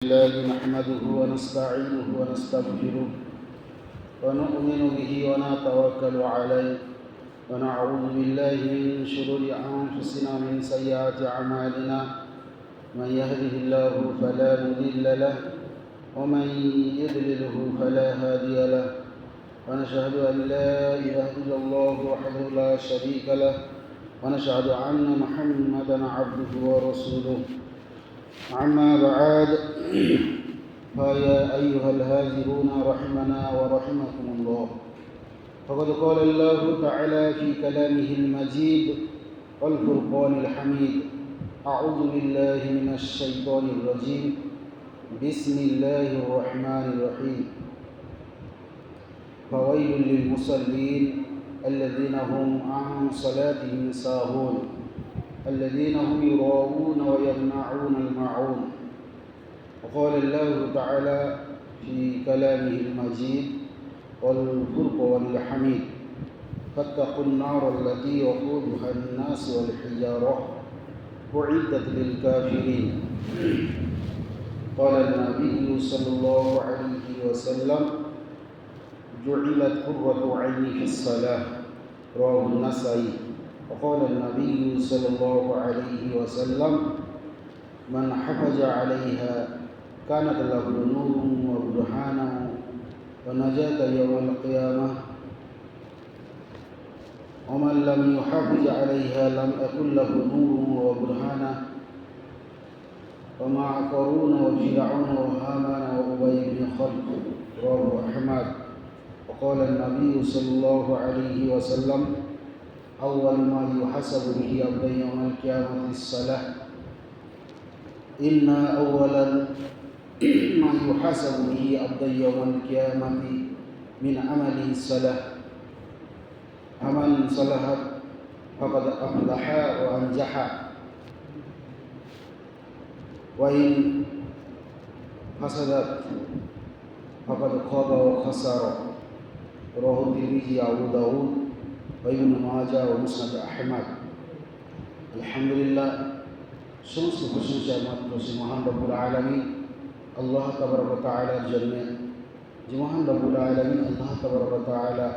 الله نحمده ونستعينه ونستغفره ونؤمن به ونتوكل عليه ونعوذ بالله من شرور أنفسنا من سيئات أعمالنا من يهده الله فلا مضل له ومن يضلله فلا هادي له ونشهد أن لا إله إلا الله وحده لا شريك له ونشهد أن محمدا عبده ورسوله. أما بعد فيا أيها الهاجرون رحمنا ورحمكم الله، فقد قال الله تعالى في كلامه المجيد والفرقان الحميد: أعوذ بالله من الشيطان الرجيم، بسم الله الرحمن الرحيم. فويل للمصلين الذين هم عن صلاتهم ساهون الذين هم يراءون ويمنعون الماعون. وقال الله تعالى في كلامه المجيد والفرقان الحميد: فاتقوا النار التي وقودها الناس والحجارة أعدت للكافرين. قال النبي صلى الله عليه وسلم: جعلت قرة عيني في الصلاة، رواه النسائي. وقال النبي صلى الله عليه وسلم: من حفظ عليها كانت له نور وبرهانا ونجاة يوم القيامة، ومن لم يحافظ عليها لم يكن له نور وبرهانا ومع قارون وفرعون وهامان وأبي بن خلف، رواه أحمد. وقال النبي صلى الله عليه وسلم: أول ما يحاسب به عبد يوم القيامة الصلاة. إن أولا ما يحاسب به عبد يوم القيامة من عمله الصلاة، فمن صلحت فقد أفلح وأنجح، وإن فسدت فقد خاب وخسر. رواه الترمذي وأبو داود وابن মাজাহ ও মুসনাদ আহমদ। আলহামদুলিল্লাহ, সমস্ত প্রশংসা মাত্র সে মহান রব্বুল আলামিন আল্লাহ তাবারক ওয়া তাআলার জন্য। যে মহান রব্বুল আলামিন আল্লাহ তাবারক ওয়া তাআলা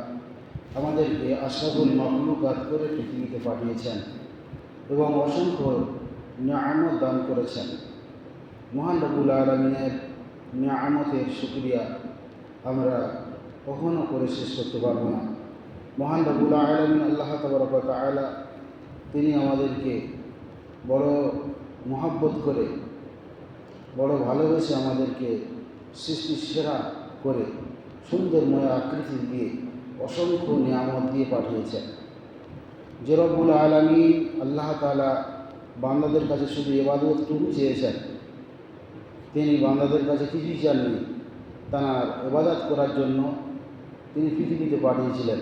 আমাদেরকে আশরাফুল মাখলুকাত করে পৃথিবীতে পাঠিয়েছেন এবং অসংখ্য নিয়ামত দান করেছেন। মহান রব্বুল আলামিনের নিয়ামতের শুকরিয়া আমরা কখনো করে শেষ করতে পারবো না। মহান রব্বুল আলামিন আল্লাহ তাবারক ওয়া তাআলা তিনি আমাদেরকে বড় মহব্বত করে, বড় ভালোবেসে আমাদেরকে সৃষ্টির সেরা করে সুন্দরময় আকৃতি দিয়ে অসংখ্য নিয়ামত দিয়ে পাঠিয়েছেন। যে রব্বুল আলামিন আল্লাহ তাআলা বান্দাদের কাছে শুধু ইবাদতটুকু চেয়েছেন, তিনি বান্দাদের কাছে কিছুই চাননি। তাঁর ইবাদত করার জন্য তিনি পৃথিবীতে পাঠিয়েছিলেন।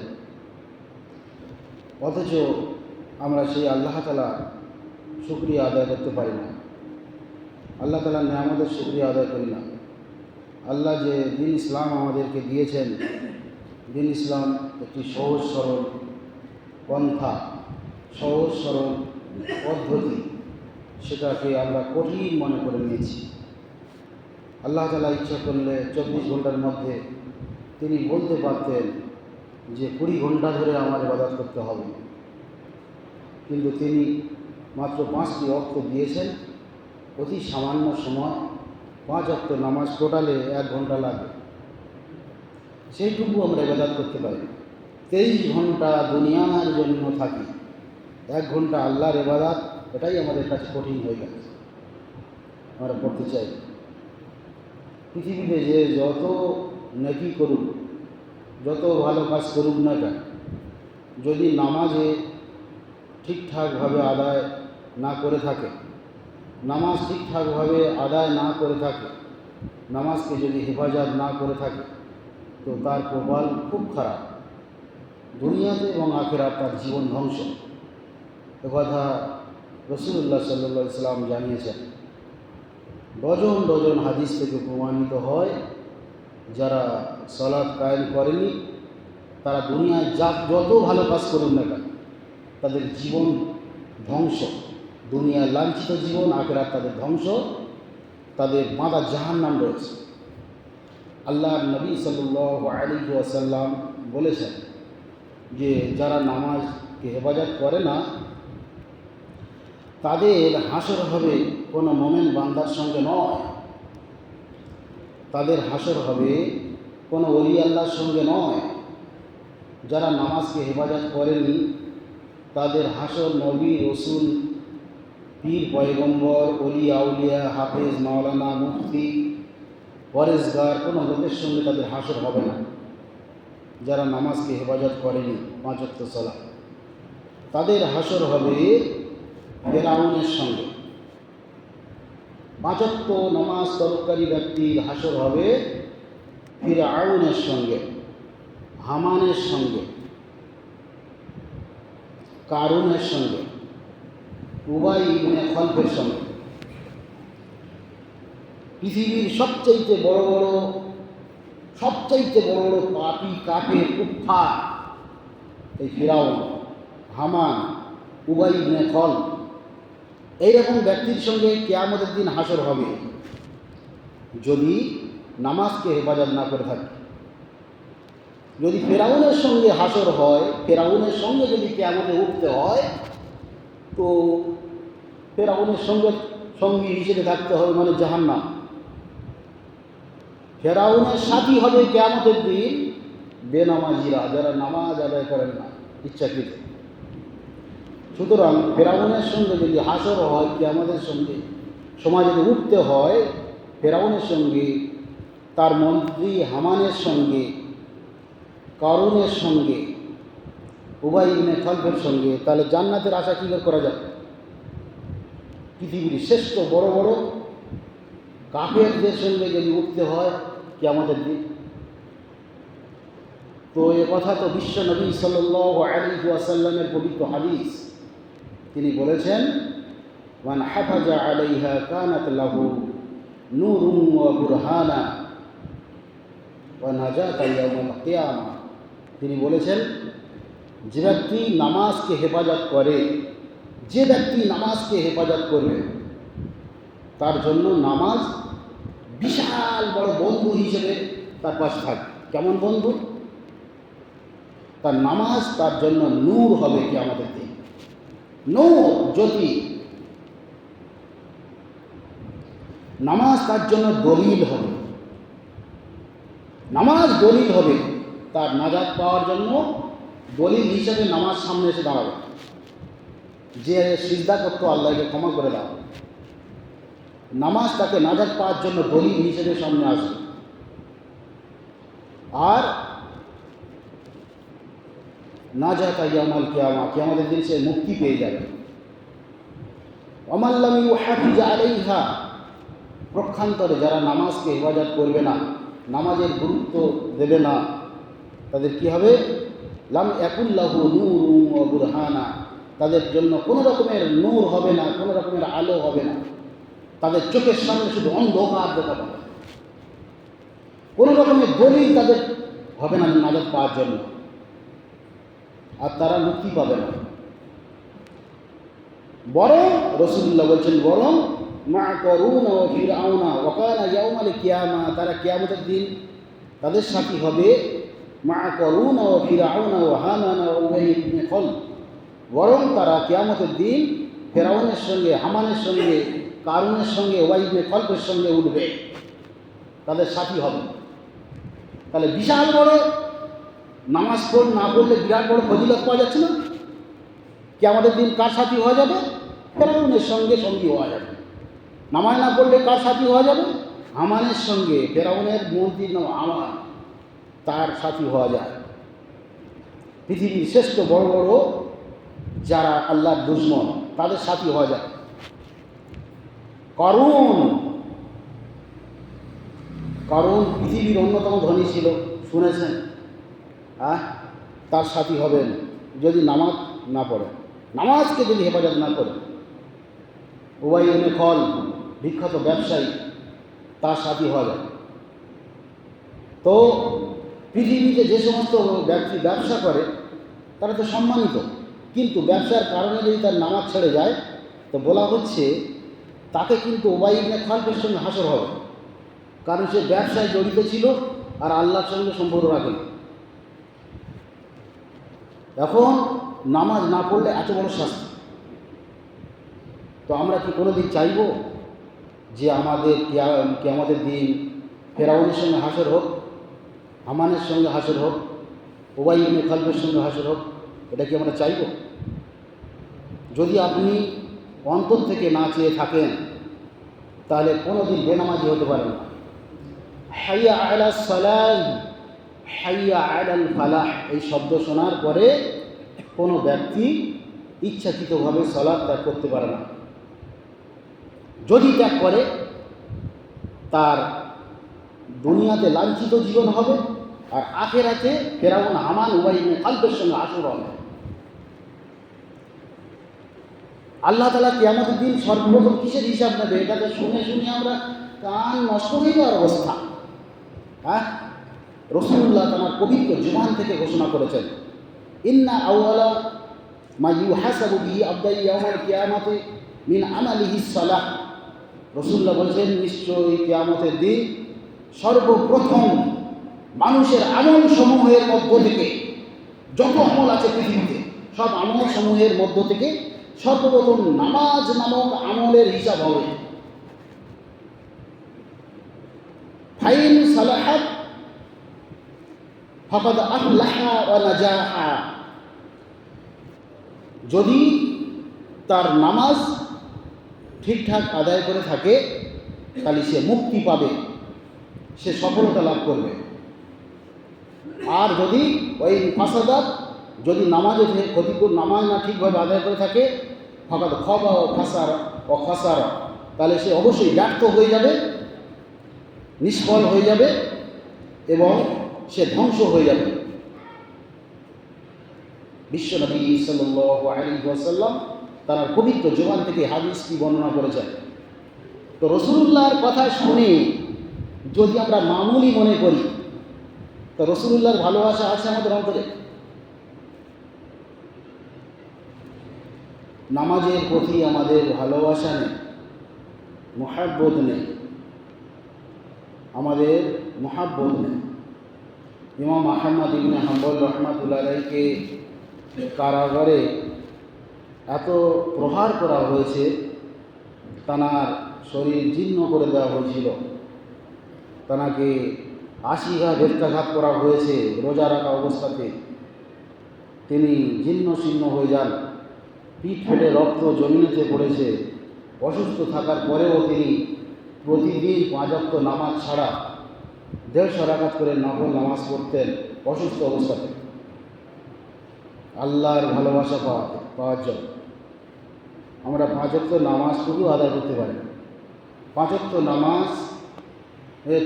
অথচ আমরা সেই আল্লাহ তাআলা শুকরিয়া আদায় করতে পারি না, আল্লাহ তাআলার নিয়ামতের শুকরিয়া আদায় করি না। আল্লাহ যে দিন ইসলাম আমাদেরকে দিয়েছেন, দিন ইসলাম একটি সহজ সরল পন্থা, সহজ সরল পদ্ধতি, সেটাকে আমরা কঠিন মনে করে নিয়েছি। আল্লাহ তাআলা ইচ্ছা করলে 24 ঘন্টার মধ্যে তিনি বলতে পারতেন যে 20 ঘন্টা ধরে আমার ইবাদত করতে হবে, কিন্তু তিনি মাত্র 5টি ওয়াক্ত দিয়েছেন। অতি সামান্য সময়, 5 ওয়াক্ত নামাজ টোটালে 1 ঘন্টা লাগে, সেইটুকু আমরা ইবাদত করতে পারি। 23 ঘন্টা দুনিয়ার জন্য থাকি, 1 ঘন্টা আল্লাহর ইবাদত, এটাই আমাদের কাছে কঠিন হয়ে গেছে। আমরা করতে চাই। পৃথিবীতে যে যত নেকি করুক, যত ভালো কাজ করুক না কেন, যদি নামাজে ঠিকঠাকভাবে আদায় না করে থাকে, নামাজ ঠিকঠাকভাবে আদায় না করে থাকে, নামাজকে যদি হেফাজত না করে থাকে, তো তার কপাল খুব খারাপ। দুনিয়াতে এবং আখিরাতে তার জীবন ধ্বংস। একথা রাসূলুল্লাহ সাল্লাল্লাহু আলাইহি ওয়াসাল্লাম জানিয়েছেন। ডজন ডজন হাদিস থেকে প্রমাণিত হয়, যারা সালাত কায়েম করেনি তারা দুনিয়ায় যত ভালো কাজ করুন না কেন, তাদের জীবন ধ্বংস। দুনিয়ায় লাঞ্ছিত জীবন, আখিরাত তাদের ধ্বংস। তাদের বাঁধা জাহান্নাম রয়েছে। আল্লাহর নবী সাল্লাল্লাহু আলাইহি ওয়াসাল্লাম বলেছেন যে যারা নামাজকে হেফাজত করে না তাদের হাসর হবে কোনো মোমেন বান্দার সঙ্গে নয়, তাদের হাসর হবে কোনো ওলি আল্লাহর সঙ্গে নয়। যারা নামাজকে হেফাজত করেনি তাদের হাসর নবী, রসুল, পীর, পয়গম্বর, ওলি আউলিয়া, হাফেজ, মাওলানা, মুফতি, পরেশগার কোনো লোকের সঙ্গে তাদের হাসর হবে না। যারা নামাজকে হেফাজত করেনি 5 ওয়াক্ত সালাত, তাদের হাসর হবে ফেরাউনের সঙ্গে। 5 ওয়াক্ত নামাজ তরকারি ব্যক্তির হাসর হবে ফিরআউনের সঙ্গে, হামানের সঙ্গে, কারুনের সঙ্গে, উবাই ইবনে খলফের সঙ্গে। পৃথিবীর সবচাইতে বড় বড় পাপী, কাফের, কুফফার এই ফিরআউন, হামান, উবাই ইবনে খলফ, এইরকম ব্যক্তির সঙ্গে কিয়ামতের দিন হাসর হবে যদি নামাজকে হেফাজত না করে থাকে। যদি ফেরাউনের সঙ্গে হাসর হয়, ফেরাউনের সঙ্গে যদি কিয়ামতে উঠতে হয়, তো ফেরাউনের সঙ্গী হিসেবে থাকতে হবে মানে জাহান্নাম। ফেরাউনের সাথী হবে কিয়ামতের দিন বেনামাজিরা, যারা নামাজ আদায় করেন না ইচ্ছাকৃত। সুতরাং ফেরাউনের সঙ্গে যদি হাসর হয়, কিয়ামতের সঙ্গে সমাজে উঠতে হয় ফেরাউনের সঙ্গে, তার মন্ত্রী হামানের সঙ্গে, কারুনের সঙ্গে, উবাই ইবনে খলফের সঙ্গে, তাহলে জান্নাতের আশা কী করে করা যায়? পৃথিবীর শ্রেষ্ঠ বড় বড় কাফেরদের সঙ্গে যদি উঠতে হয় কিয়ামতের দিন। তো এ কথা তো বিশ্ব নবী সাল্লাল্লাহু আলাইহি ওয়াসাল্লামের পবিত্র হাদিস। তিনি বলেছেন, মান হাফাজা আলাইহা কানাত লাহু নূরুন ওয়া বুরহানা ওয়া নাজাতা ইয়াউমাল কিয়ামা। তিনি বলেছেন, যে ব্যক্তি নামাজকে হেফাজত করে, যে ব্যক্তি নামাজকে হেফাজত করবে তার জন্য নামাজ বিশাল বড় বন্ধু হিসেবে তার পাশে থাকবে। কেমন বন্ধু? তার নামাজ তার জন্য নূর হবে কিয়ামতের দিন, নূর, জ্যোতি। নামাজ তার জন্য দলিল হবে, নামাজ দলিল হবে তার নাজাত পাওয়ার জন্য। দলিল হিসেবে নামাজ সামনে এসে দাঁড়াবে, যে সিজদা করতো আল্লাহকে ক্ষমা করে দাও, নামাজ তাকে নাজাত পাওয়ার জন্য দলিল হিসেবে সামনে আসবে। আর নাজাতা ইয়াউমাল কিয়ামা, কিয়ামতের দিন সে মুক্তি পেয়ে যাবে। ওয়ামান লাম ইউহাফিজ আলাইহা, পক্ষান্তরে যারা নামাজকে হেফাজত করবে না, নামাজের গুরুত্ব দেবে না, তাদের কি হবে? লাম ইয়াকুল্লাহু নূরুন ওয়া বুরহানা, তাদের জন্য কোনো রকমের নূর হবে না, কোনো রকমের আলো হবে না। তাদের চোখের সামনে শুধু অন্ধকার দেখা পাবে, কোনো রকমের দলিল তাদের হবে না নাজাত পাওয়ার জন্য, আর তারা মুক্তি পাবে না। বরং রাসূলুল্লাহ বলছেন, বরং মা কারুন ও ফিরআউনা ওয়া কানা ইয়াউমাল কিয়ামা, তারা কিয়ামতের দিন তাদের সাথী হবে মা কারুন ও ফিরআউনা ও হামান ও উবাই ইবনে খলফ। বরং তারা কিয়ামতের দিন ফেরাউনের সঙ্গে, হামানের সঙ্গে, কারুনের সঙ্গে, উবাই ইবনে খলফের সঙ্গে উঠবে, তাদের সাথী হবে। তাহলে বিশাল বড় নামাজ না পড়লে বিরাট বড় ফজিলত পাওয়া যাচ্ছে না? কিয়ামতের দিন কার সাথী হওয়া যাবে? ফেরাউনের সঙ্গে সঙ্গী হওয়া যাবে। নামাজ না পড়লে কার সাথী হওয়া যাবে? হামানের সঙ্গে, ফেরাউনের মন্ত্রীর নাম হামান, তার সাথী হওয়া যায়। পৃথিবীর শ্রেষ্ঠ বড় বড় যারা আল্লাহর দুশমন তাদের সাথী হওয়া যায়। কারণ পৃথিবীর অন্যতম ধনী ছিল, শুনেছেন? তার সাথী হবেন যদি নামাজ না পড়ে, নামাজকে যদি হেফাজত না করে। উবাই ইবনে খলফ, বিখ্যাত ব্যবসায়ী, তার সাথী হওয়া যায়। তো পৃথিবীতে যে সমস্ত ব্যক্তি ব্যবসা করে তারা তো সম্মানিত, কিন্তু ব্যবসার কারণে যদি তার নামাজ ছেড়ে যায় তো বলা হচ্ছে তাকে কিন্তু উবাই ইবনে খালফের সঙ্গে হাসর হবে, কারণ সে ব্যবসায় জড়িত ছিল আর আল্লাহর সঙ্গে সম্পর্ক রাখে। এখন নামাজ না পড়লে এত বড় শাস্তি, তো আমরা কি কোনো দিন চাইব যে আমাদের কিয়ামতের দিন ফেরাউনের সঙ্গে হাসর হোক, হামানের সঙ্গে হাসর হোক, উবাই ইবনে খালফের সঙ্গে হাসর হোক? এটা কি আমরা চাইব? যদি আপনি অন্তর থেকে না চেয়ে থাকেন তাহলে কোনো দিন বেনামাজি হতে পারেন না। হাইয়া আলাস সালাহ, হাইয়া আলাল ফালাহ, এই শব্দ শোনার পরে কোনো ব্যক্তি ইচ্ছাকৃতভাবে সালাত ত্যাগ করতে পারে না। যদি ত্যাগ করে তার দুনিয়াতে লাঞ্ছিত জীবন হবে, আর আখেরাতে ফেরাউন, হামান, উবাই ইবনে খালফের সঙ্গে হাসর হবে। আল্লাহ তাআলা কিয়ামতের দিন সর্বপ্রথম কিসের হিসাব নেবে? এটাকে শুনে শুনে আমরা কান নষ্ট হয়ে যাওয়ার অবস্থা। রাসূলুল্লাহ তাআলা পবিত্র জুবান থেকে ঘোষণা করেছেন, ইন্না আউয়ালা মা ইউহাসাবু বিহি আবদা ইয়াউমাল কিয়ামাতি মিন আমালিহিস সালাহ। রাসূলুল্লাহ বলেছেন, নিশ্চয়ই কিয়ামতের দিন সর্বপ্রথম মানুষের আমল সমূহের মধ্য থেকে, যত আমল আছে পৃথিবীতে সব আমল সমূহের মধ্য থেকে সর্বপ্রথম নামাজ নামক আমলের হিসাব হবে। ফাইন সালাহাত ফাকাদ আফলাহা ওয়া নাজাহা, যদি তার নামাজ ঠিকঠাক আদায় করে থাকে তাহলে সে মুক্তি পাবে, সে সফলতা লাভ করবে। আর যদি ওই ফাসাদাত, যদি নামাজে ক্ষতিকর নামাজ না ঠিকভাবে আদায় করে থাকে, ফাকাদ খাবা ও খাসারা, তাহলে সে অবশ্যই ব্যর্থ হয়ে যাবে, নিষ্ফল হয়ে যাবে এবং সে ধ্বংস হয়ে যাবে। বিশ্বনবী সাল্লাল্লাহু আলাইহি ওয়াসাল্লাম তার পবিত্র জবান থেকে হাদিসটি বর্ণনা করেছেন। তো রাসূলুল্লাহর কথা শুনে যদি আমরা মামুলি মনে করি, তো রাসূলুল্লাহর ভালোবাসা আছে আমাদের অন্তরে? নামাজের প্রতি আমাদের ভালোবাসা নেই, মুহাব্বত নেই, আমাদের মুহাব্বত নেই। ইমাম আহমদ ইবনে হাম্বল রাহমাতুল্লাহ আলাইহিকে কারাগারে এত প্রহার করা হয়েছে, তানার শরীর জীর্ণ করে দেওয়া হয়েছিল, তানাকে 80 ঘা বেত্রাঘাত করা হয়েছে রোজা রাখা অবস্থাতে। তিনি জীর্ণ শীর্ণ হয়ে যান, পিঠ ফেটে রক্ত জমিনেতে পড়েছে। অসুস্থ থাকার পরেও তিনি প্রতিদিন 5 ওয়াক্ত নামাজ ছাড়া 150 রাকাত করে নফল নামাজ পড়তেন অসুস্থ অবস্থাতে, আল্লাহর ভালোবাসা পাওয়ার জন্য। আমরা 5 ওয়াক্ত নামাজটুকু আদায় করতে পারি না। 5 ওয়াক্ত নামাজ,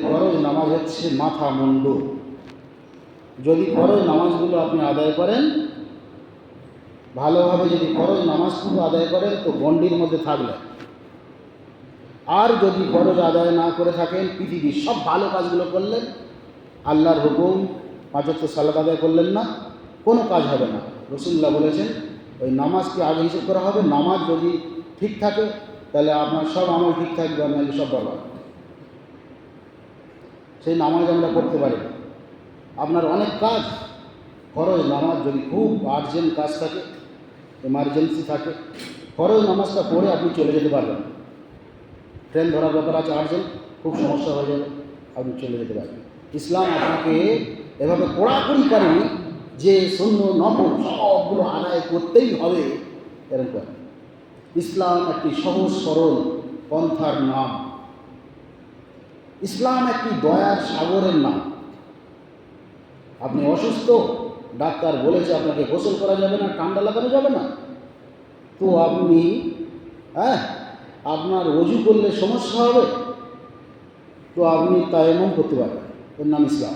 ফরজ নামাজ হচ্ছে মাথা মুন্ডু। যদি ফরজ নামাজগুলো আপনি আদায় করেন ভালোভাবে, যদি ফরজ নামাজটুকু আদায় করেন তো গণ্ডির মধ্যে থাকলেন। আর যদি ফরজ আদায় না করে থাকেন, পৃথিবীর সব ভালো কাজগুলো করলেন, আল্লাহর হুকুম 5 ওয়াক্ত সালাত আদায় করলেন না, কোনো কাজ হবে না। রাসূলুল্লাহ বলেছেন ওই নামাজকে আগে হিসেব করা হবে। নামাজ যদি ঠিক থাকে তাহলে আপনার সব আমল ঠিক থাকবে, আপনার সব বরবাদ। সেই নামাজ আমরা পড়তে পারি না। আপনার অনেক কাজ, ফরজ নামাজ যদি খুব আর্জেন্ট কাজ থাকে, এমার্জেন্সি থাকে, ফরজ নামাজটা পড়ে আপনি চলে যেতে পারবেন। ট্রেন ধরার ব্যাপার আছে, আর্জেন্ট, খুব সমস্যা হয়ে যাবে, আপনি চলে যেতে পারবেন। ইসলাম আপনাকে এভাবে কড়াকড়ি করেনি যে সুন্নত নফল সবগুলো আদায় করতেই হবে, এরকম। ইসলাম একটি সহজ সরল পন্থার নাম। ইসলাম একটি দয়ার সাগরের নাম। আপনি অসুস্থ, ডাক্তার বলেছে আপনাকে গোসল করা যাবে না, ঠান্ডা লাগানো যাবে না, তো আপনি আপনার ওযু করলে সমস্যা হবে, তো আপনি তায়াম্মুম করতে পারবেন, এর নাম ইসলাম।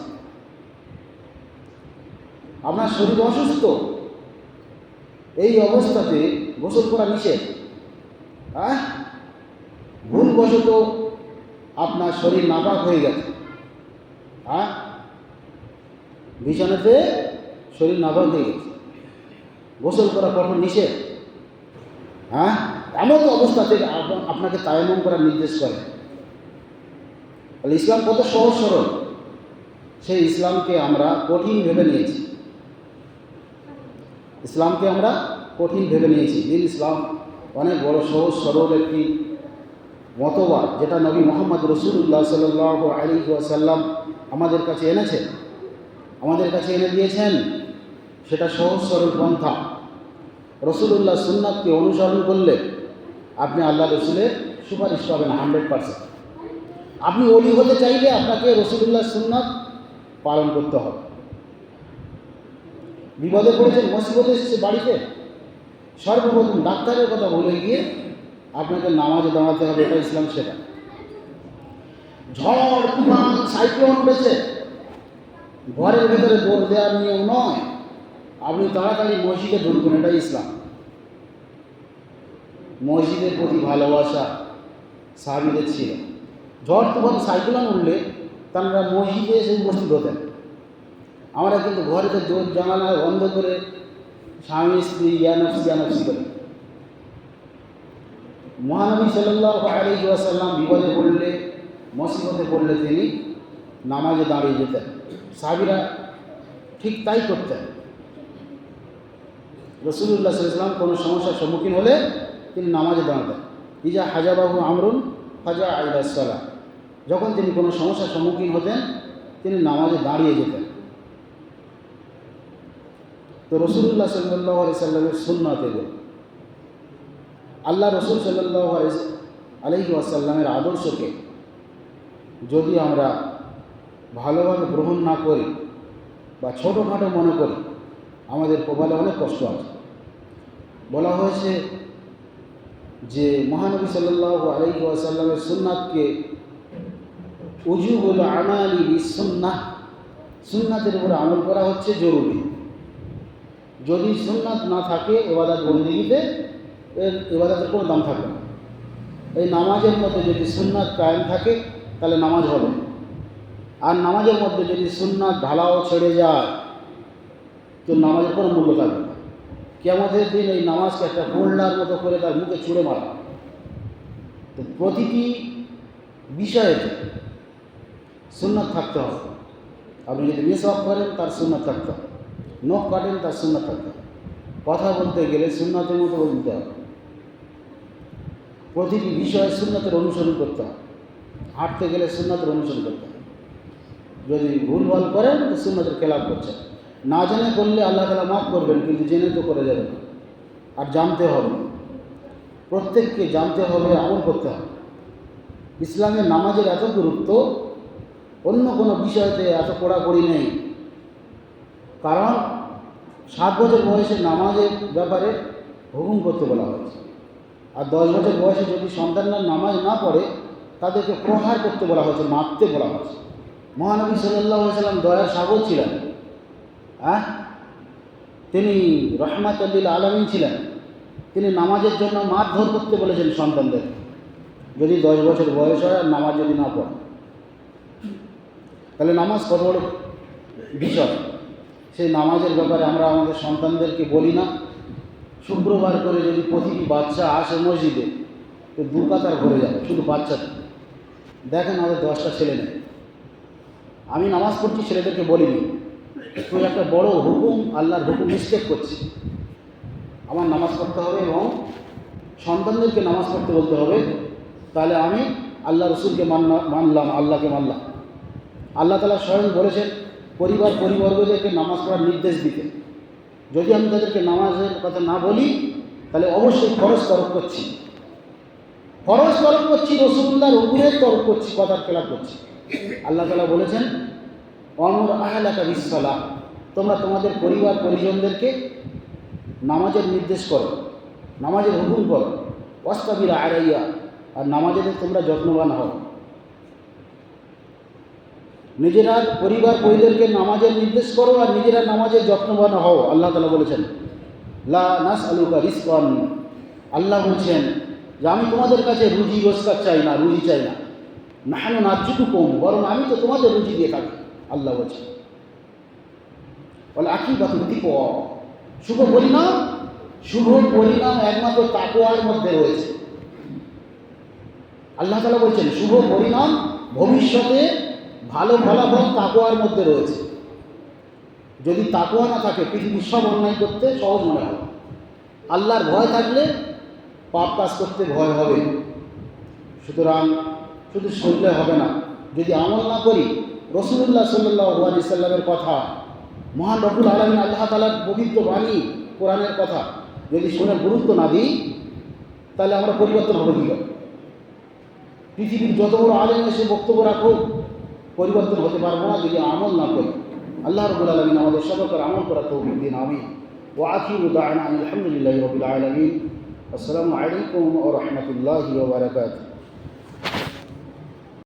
আপনার শরীর অসুস্থ, এই অবস্থাতে গোসল করা নিষেধ। ভুলবশত আপনার শরীর নাপাক হয়ে গেছে, বিছানাতে শরীর নাপাক হয়ে গেছে, গোসল করা কঠোর নিষেধ। এমন অবস্থা থেকে আপনাকে তায়াম্মুম করার নির্দেশ করে। তাহলে ইসলাম কত সহজ সরল, সেই ইসলামকে আমরা কঠিন ভেবে নিয়েছি। ইসলামকে আমরা কঠিন ভেবে নিয়েছি। দিন ইসলাম অনেক বড় সহজ সরল একটি মতবাদ, যেটা নবী মোহাম্মদ রসুল্লাহ সাল্লাল্লাহু আলাইহি ওয়াসাল্লাম আমাদের কাছে এনেছেন, আমাদের কাছে এনে দিয়েছেন। সেটা সহজ সরল পন্থা। রসুল্লাহ সুন্নাতকে অনুসরণ করলে আপনি আল্লাহ রসুলের সুপারিশ পাবেন 100%। আপনি ওলি হতে চাইলে আপনাকে রসুলুল্লাহ সুন্নাত পালন করতে হবে। বিপদে পড়েছেন, মুসিবতে এসেছে বাড়িতে, সর্বপ্রথম ডাক্তারের কথা বলে গিয়ে আপনাকে নামাজে দাঁড়াতে হবে। এটা ইসলাম শেখা। ঝড় তুফান সাইক্লোন উঠেছে, ঘরের ভেতরে দৌড় দেওয়ার নিয়ম নয়, আপনি তাড়াতাড়ি মসজিদে ঢুকবেন, এটাই ইসলাম। মসজিদের প্রতি ভালোবাসা সাহাবীদের ছিল। ঝড় তুফান সাইক্লোন উঠলে তারা মসজিদে এসে উপস্থিত হতেন। আমরা কিন্তু ঘরেতে জোর জানালা বন্ধ করে স্বামী স্ত্রী ইয়ানফসি করি। মহানবী সাল্লাল্লাহু আলাইহি ওয়াসাল্লাম বিপদে পড়লে, মুসিবতে পড়লে তিনি নামাজে দাঁড়িয়ে যেতেন। সাহাবীরা ঠিক তাই করতেন। রাসূলুল্লাহ সাল্লাল্লাহু আলাইহি ওয়াসাল্লাম কোনো সমস্যার সম্মুখীন হলে তিনি নামাজে দাঁড়াতেন। ইজা হাজাবাহু আমরুন ফাজা ইলা সালাহ, যখন তিনি কোনো সমস্যার সম্মুখীন হতেন তিনি নামাজে দাঁড়িয়ে যেতেন। তো রাসূলুল্লাহ সাল্লাল্লাহু আলাইহি ওয়াসাল্লামের সুন্নাত এগুলো। আল্লাহ রসুল সাল্লাল্লাহু আলাইহি ওয়াসাল্লামের আদর্শকে যদি আমরা ভালোভাবে গ্রহণ না করি বা ছোটোখাটো মনে করি, আমাদের কপালে অনেক কষ্ট আছে। বলা হয়েছে যে মহানবী সাল্লাল্লাহু আলাইহি ওয়াসাল্লামের সুন্নাতকে উজুবুল আমালি বিসুন্নাহ, সুন্নাতের উপরে আমল করা হচ্ছে জরুরি। যদি সুন্নাত না থাকে ইবাদত বন্দেগীতে, এর ইবাদতের কোনো দাম থাকবে না। এই নামাজের মধ্যে যদি সুন্নাত কায়েম থাকে তাহলে নামাজ হবে, আর নামাজের মধ্যে যদি সুন্নাত ঢালাও ছেড়ে যায় তো নামাজের কোনো মূল্য থাকবে না। কিয়ামতের দিন এই নামাজকে একটা গোল্ডার মতো করে তার মুখে ছুঁড়ে মারা। তো প্রতিটি বিষয়েতে সুন্নাত থাকতে হবে। আপনি যদি মিসওয়াক করেন তার সুন্নাত থাকতে হবে, নখ কাটেন তার সুন্নাত থাকতে হবে, কথা বলতে গেলে সুন্নাতের মতো বলতে হবে, প্রতিটি বিষয়ে সুন্নাতের অনুসরণ করতে হবে, হাঁটতে গেলে সুন্নাতের অনুসরণ করতে হবে। যদি ভুলভাল করেন তো সুন্নাতের খেলাফ করছেন। না জেনে করলে আল্লাহ তাআলা মাফ করবেন, কিন্তু জেনে তো করে যাবেন। আর জানতে হবে, প্রত্যেককে জানতে হবে, আমল করতে হবে। ইসলামের নামাজের এত গুরুত্ব, অন্য কোনো বিষয়তে এত কড়াকড়ি নেই। কারণ 7 বছর বয়সে নামাজের ব্যাপারে হুকুম করতে বলা হয়েছে, আর 10 বছর বয়সে যদি সন্তানরা নামাজ না পড়ে তাদেরকে প্রহার করতে বলা হয়েছে, মারতে বলা হয়েছে। মহানবী সাল্লাল্লাহু আলাইহি ওয়াসাল্লাম দয়ার সাগর ছিলেন, তিনি রহমাতুল লিল আলামিন ছিলেন। তিনি নামাজের জন্য মারধর করতে বলেছেন সন্তানদের, যদি 10 বছর বয়স হয় আর নামাজ যদি না পড়ে। তাহলে নামাজ কত বড় বিষয়, সেই নামাজের ব্যাপারে আমরা আমাদের সন্তানদেরকে বলি না। শুক্রবার করে যদি প্রতিটি বাচ্চা আসে মসজিদে তো 2 কাতার ভরে যাবে, শুধু বাচ্চাটা। দেখেন আমাদের 10টা ছেলে নেই। আমি নামাজ পড়ছি, ছেলেদেরকে বলিনি তুই একটা বড় হুকুম, আল্লাহর হুকুম মিস্টেক করছি, আমার নামাজ পড়তে হবে এবং সন্তানদেরকে নামাজ পড়তে বলতে হবে। তাহলে আমি আল্লাহ রসুলকে মানলাম, আল্লাহকে মানলাম। আল্লাহ তাআলা স্বয়ং বলেছেন পরিবর্গদেরকে নামাজ পড়ার নির্দেশ দিতে। যদি আমি তাদেরকে নামাজের কথা না বলি তাহলে অবশ্যই ফরজ তরক করছি, রসুলুল্লাহর হুকুমের তরক করছি, কথার খেলাফ করছি। আল্লাহ তাআলা বলেছেন ওয়ামুর আহলাকা বিসসালাহ, তোমরা তোমাদের পরিবার পরিজনদেরকে নামাজের নির্দেশ করো, নামাজের হুকুম করো। ওয়াসতাবির আলাইহা, আর নামাজের তোমরা যত্নবান হও। নিজেরা পরিবার পরিজনকে নামাজের নির্দেশ করো আর নিজেরা নামাজের যত্নবান হও। আল্লাহ তাআলা বলেছেন লা নাসআলুকা রিজকান, আল্লাহ বলছেন যে আমি তোমাদের কাছে রুজি রোজগার চাই না, রুজি চাই না। নাহনু নারযুকুকুম, বরং আমি তো তোমাদের রুজি দিয়ে থাকি। আল্লাহ বলছেন বলে আকিবাতুত তাকওয়া, শুভ পরিণাম শুভ পরিণাম একমাত্র তাকওয়ার মধ্যে রয়েছে। আল্লাহ তাআলা বলছেন শুভ পরিণাম ভবিষ্যতে ভালো ফলাফল তাকওয়ার মধ্যে রয়েছে। যদি তাকওয়া না থাকে পৃথিবীর সব অন্যায় করতে সহজ মনে হবে। আল্লাহর ভয় থাকলে পাপ কাজ করতে ভয় হবে। সুতরাং শুধু শুনলে হবে না, যদি আমল না করি, রাসূলুল্লাহ সাল্লাল্লাহু আলাইহি সাল্লামের কথা, মহান রব্বুল আলামিন আল্লাহ তাআলার পবিত্র বাণী কোরআনের কথা যদি শুনে গুরুত্ব না দিই, তাহলে আমরা পরিবর্তন হবে কী করে? পৃথিবীর যত বড় আলেম এসে বক্তব্য রাখুক, পরিবর্তন হতে পারবো না যদি আমল না করি। আল্লাহ রাব্বুল আলামিন আমাদের সবাইকে আমল করার তৌফিক দিন, আমিন। ওয়া আখিরু দা'ওয়ানা আলহামদুলিল্লাহি রাব্বিল আলামিন। আসসালামু আলাইকুম ওয়া রাহমাতুল্লাহি ওয়া বারাকাতুহু।